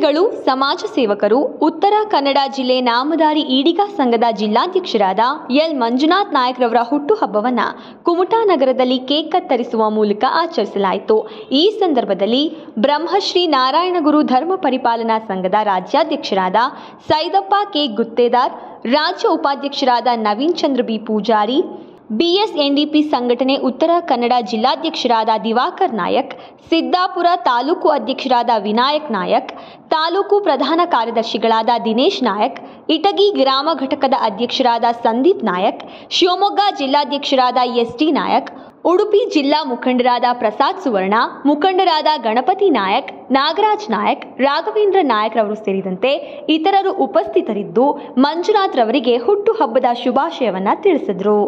ಶ್ರೀಗಳು, ಸಮಾಜ ಸೇವಕರು, ಉತ್ತರ ಕನ್ನಡ ಜಿಲ್ಲೆ ನಾಮದಾರಿ ಈಡಿಗ ಸಂಘದ ಜಿಲ್ಲಾಧ್ಯಕ್ಷರಾದ ಎಲ್ ಮಂಜುನಾಥ್ ನಾಯಕ್ ರವರ ಹುಟ್ಟುಹಬ್ಬವನ್ನು ಕುಮಟಾ ನಗರದಲ್ಲಿ ಕೇಕ್ ಕತ್ತರಿಸುವ ಮೂಲಕ ಆಚರಿಸಲಾಯಿತು. ಈ ಸಂದರ್ಭದಲ್ಲಿ ಬ್ರಹ್ಮಶ್ರೀ ನಾರಾಯಣಗುರು ಧರ್ಮ ಪರಿಪಾಲನಾ ಸಂಘದ ರಾಜ್ಯಾಧ್ಯಕ್ಷರಾದ ಸೈದಪ್ಪ ಕೆ ಗುತ್ತೇದಾರ್, ರಾಜ್ಯ ಉಪಾಧ್ಯಕ್ಷರಾದ ನವೀನ್ ಚಂದ್ರ ಬಿ ಪೂಜಾರಿ, ಬಿಎಸ್ಎನ್ಡಿಪಿ ಸಂಘಟನೆ ಉತ್ತರ ಕನ್ನಡ ಜಿಲ್ಲಾಧ್ಯಕ್ಷರಾದ ದಿವಾಕರ್ ನಾಯಕ್, ಸಿದ್ದಾಪುರ ತಾಲೂಕು ಅಧ್ಯಕ್ಷರಾದ ವಿನಾಯಕ್ ನಾಯಕ್, ತಾಲೂಕು ಪ್ರಧಾನ ಕಾರ್ಯದರ್ಶಿಗಳಾದ ದಿನೇಶ್ ನಾಯಕ್, ಇಟಗಿ ಗ್ರಾಮ ಘಟಕದ ಅಧ್ಯಕ್ಷರಾದ ಸಂದೀಪ್ ನಾಯಕ್, ಶಿವಮೊಗ್ಗ ಜಿಲ್ಲಾಧ್ಯಕ್ಷರಾದ ಎಸ್ಟಿ ನಾಯಕ್, ಉಡುಪಿ ಜಿಲ್ಲಾ ಮುಖಂಡರಾದ ಪ್ರಸಾದ್ ಸುವರ್ಣ, ಮುಖಂಡರಾದ ಗಣಪತಿ ನಾಯಕ್, ನಾಗರಾಜ್ ನಾಯಕ್, ರಾಘವೇಂದ್ರ ನಾಯಕ್ ರವರು ಸೇರಿದಂತೆ ಇತರರು ಉಪಸ್ಥಿತರಿದ್ದು ಮಂಜುನಾಥ್ ರವರಿಗೆ ಹುಟ್ಟುಹಬ್ಬದ ಶುಭಾಶಯವನ್ನ ತಿಳಿಸಿದರು.